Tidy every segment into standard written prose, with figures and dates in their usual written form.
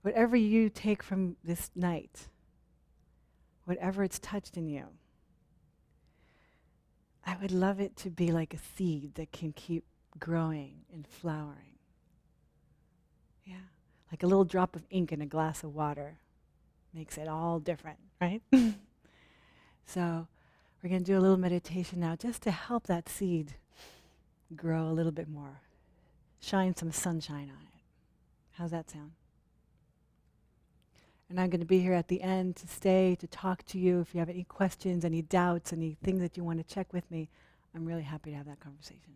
whatever you take from this night, whatever it's touched in you, I would love it to be like a seed that can keep growing and flowering. Yeah, like a little drop of ink in a glass of water makes it all different, right? So we're going to do a little meditation now just to help that seed grow a little bit more. Shine some sunshine on it. How's that sound? And I'm going to be here at the end to stay, to talk to you. If you have any questions, any doubts, anything that you want to check with me, I'm really happy to have that conversation.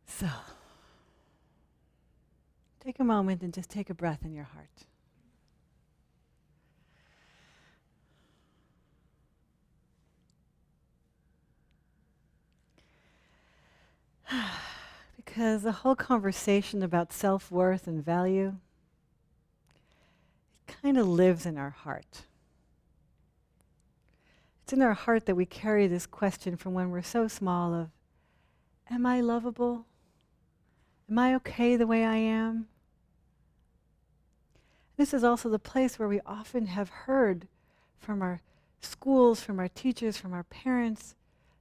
So, take a moment and just take a breath in your heart. Because the whole conversation about self-worth and value, it kind of lives in our heart. It's in our heart that we carry this question from when we're so small of, am I lovable? Am I okay the way I am? This is also the place where we often have heard from our schools, from our teachers, from our parents,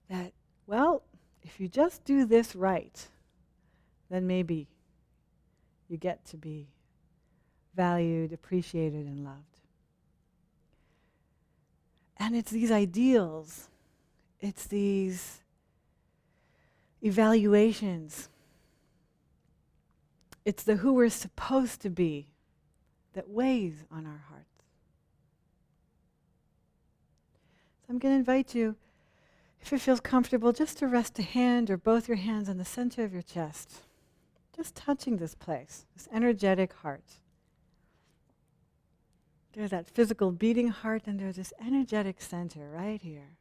that, well, if you just do this right, then maybe you get to be valued, appreciated, and loved. And it's these ideals, it's these evaluations, it's the who we're supposed to be that weighs on our hearts. So I'm going to invite you, if it feels comfortable, just to rest a hand or both your hands on the center of your chest, just touching this place, this energetic heart. There's that physical beating heart, and there's this energetic center right here.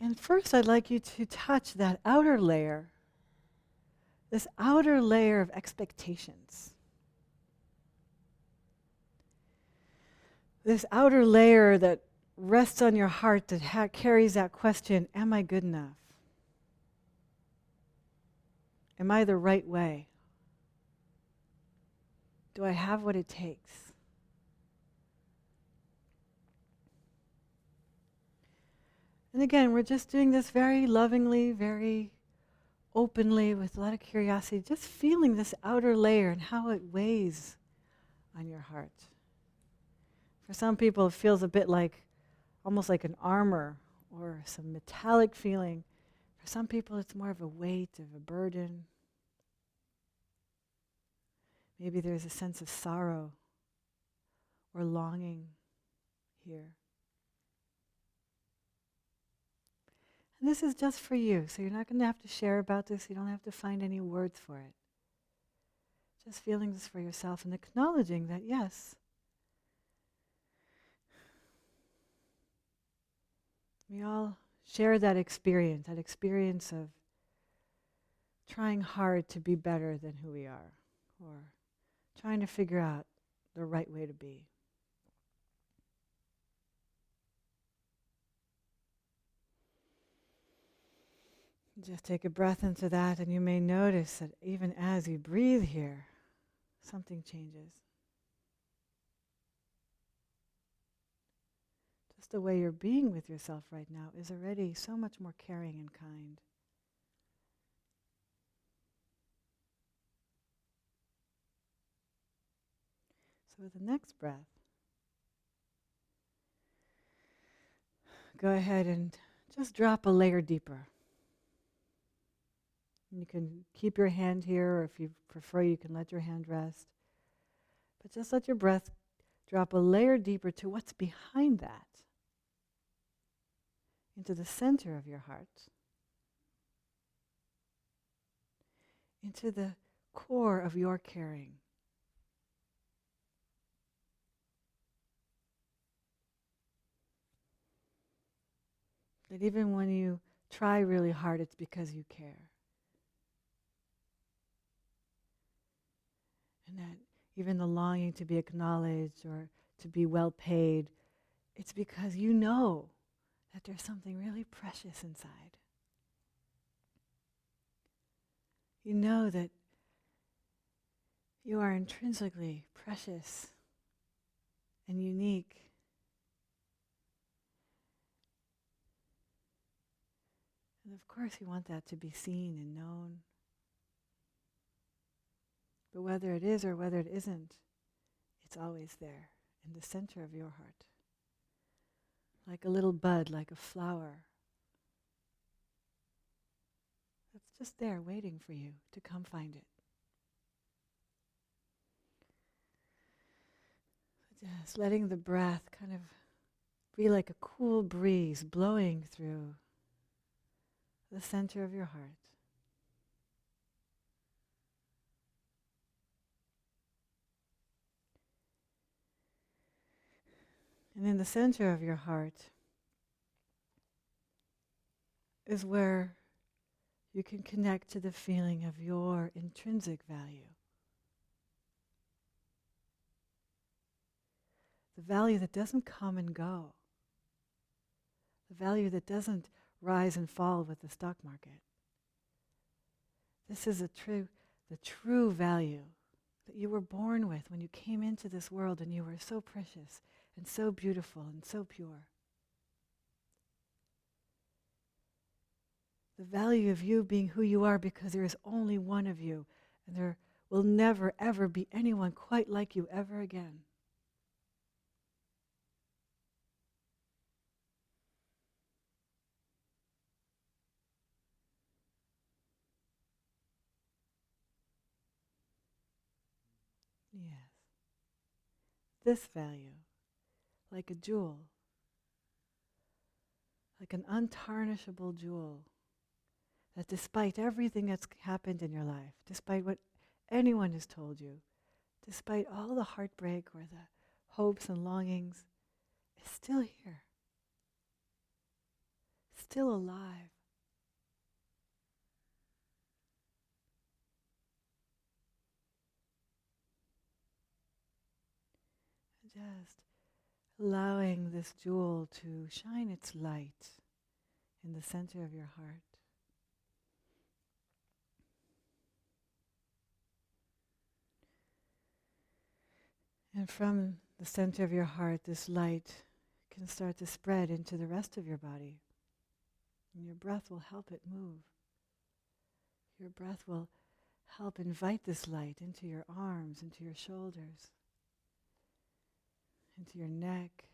And first I'd like you to touch that outer layer, this outer layer of expectations. This outer layer that rests on your heart that carries that question, am I good enough? Am I the right way? Do I have what it takes? And again, we're just doing this very lovingly, very openly, with a lot of curiosity, just feeling this outer layer and how it weighs on your heart. For some people, it feels a bit like, almost like an armor or some metallic feeling. For some people, it's more of a weight, of a burden. Maybe there's a sense of sorrow or longing here. And this is just for you, so you're not going to have to share about this. You don't have to find any words for it. Just feeling this for yourself and acknowledging that, yes, we all share that experience of trying hard to be better than who we are, or trying to figure out the right way to be. Just take a breath into that, and you may notice that even as you breathe here, something changes. Just the way you're being with yourself right now is already so much more caring and kind. So with the next breath, go ahead and just drop a layer deeper. You can keep your hand here, or if you prefer, you can let your hand rest. But just let your breath drop a layer deeper to what's behind that, into the center of your heart, into the core of your caring. That even when you try really hard, it's because you care. And that even the longing to be acknowledged or to be well paid, it's because you know that there's something really precious inside. You know that you are intrinsically precious and unique. And of course you want that to be seen and known. But whether it is or whether it isn't, it's always there in the center of your heart. Like a little bud, like a flower. It's just there waiting for you to come find it. Just letting the breath kind of be like a cool breeze blowing through the center of your heart. And in the center of your heart is where you can connect to the feeling of your intrinsic value. The value that doesn't come and go. The value that doesn't rise and fall with the stock market. This is the true value that you were born with when you came into this world and you were so precious and so beautiful and so pure. The value of you being who you are because there is only one of you and there will never ever be anyone quite like you ever again. Yes. This value, like a jewel, like an untarnishable jewel, that despite everything that's happened in your life, despite what anyone has told you, despite all the heartbreak or the hopes and longings, is still here, still alive. Just allowing this jewel to shine its light in the center of your heart. And from the center of your heart, this light can start to spread into the rest of your body. And your breath will help it move. Your breath will help invite this light into your arms, into your shoulders, into your neck,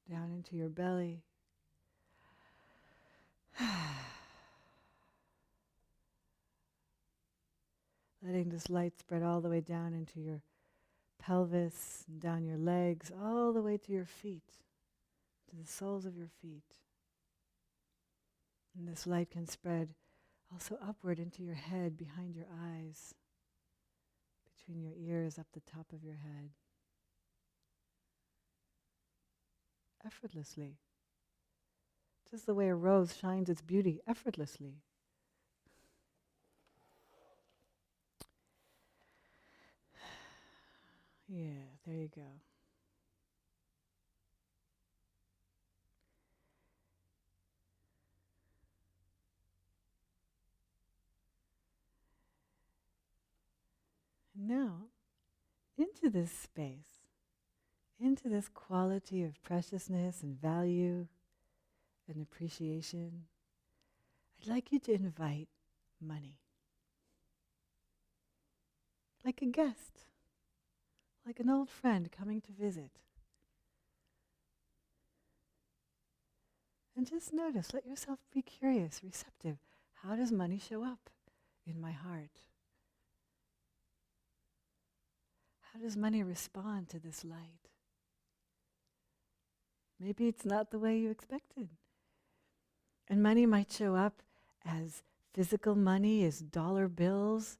down into your belly. Letting this light spread all the way down into your pelvis, and down your legs, all the way to your feet, to the soles of your feet. And this light can spread also upward into your head, behind your eyes, between your ears, up the top of your head. Effortlessly. Just the way a rose shines its beauty effortlessly. Yeah, there you go. And now, into this space, into this quality of preciousness and value and appreciation, I'd like you to invite money. Like a guest, like an old friend coming to visit. And just notice, let yourself be curious, receptive. How does money show up in my heart? How does money respond to this light? Maybe it's not the way you expected. And money might show up as physical money, as dollar bills,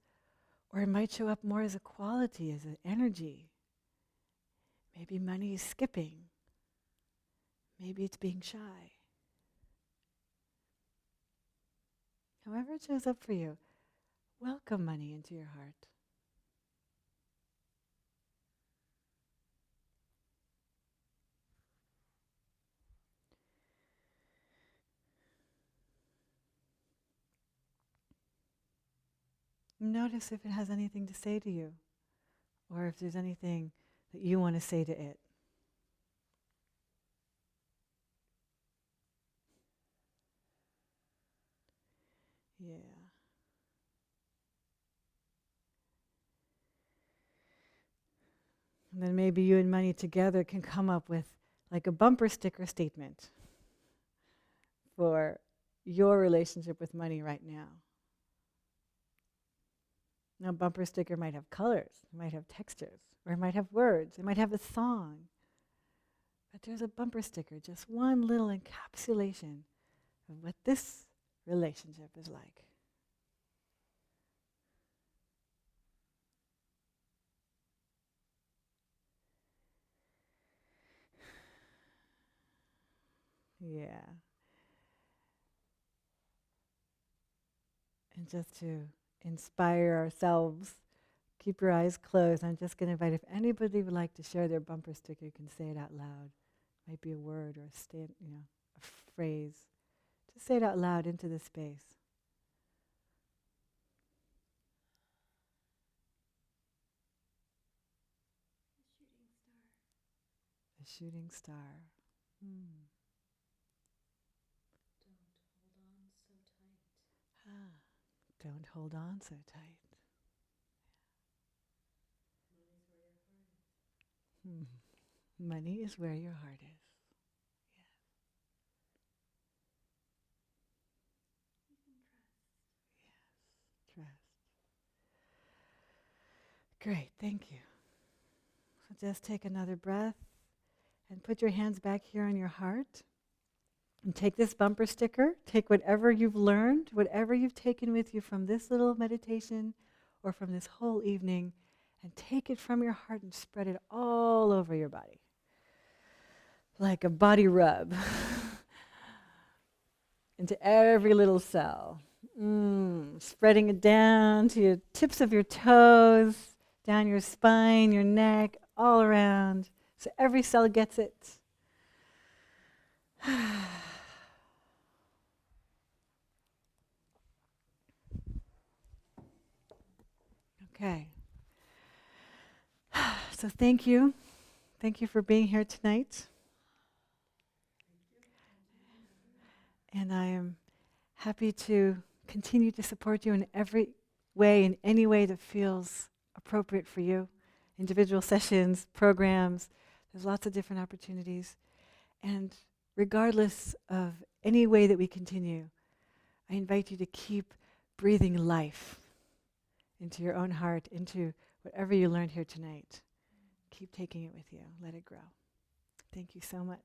or it might show up more as a quality, as an energy. Maybe money is skipping. Maybe it's being shy. However it shows up for you, welcome money into your heart. Notice if it has anything to say to you, or if there's anything that you want to say to it. Yeah. And then maybe you and money together can come up with like a bumper sticker statement for your relationship with money right now. Now, a bumper sticker might have colors, it might have textures, or it might have words, it might have a song. But there's a bumper sticker, just one little encapsulation of what this relationship is like. Yeah. And just to inspire ourselves, keep your eyes closed. I'm just going to invite if anybody would like to share their bumper sticker, you can say it out loud. Might be a word or a phrase. Just say it out loud into the space. The shooting star. Don't hold on so tight. Money is where your heart is. Trust. Great, thank you. So just take another breath and put your hands back here on your heart. And take this bumper sticker, take whatever you've learned, whatever you've taken with you from this little meditation or from this whole evening, and take it from your heart and spread it all over your body. Like a body rub into every little cell. Spreading it down to your tips of your toes, down your spine, your neck, all around. So every cell gets it. Okay. So thank you. Thank you for being here tonight. And I am happy to continue to support you in every way, in any way that feels appropriate for you. Individual sessions, programs, there's lots of different opportunities. And regardless of any way that we continue, I invite you to keep breathing life into your own heart, into whatever you learned here tonight. Keep taking it with you. Let it grow. Thank you so much.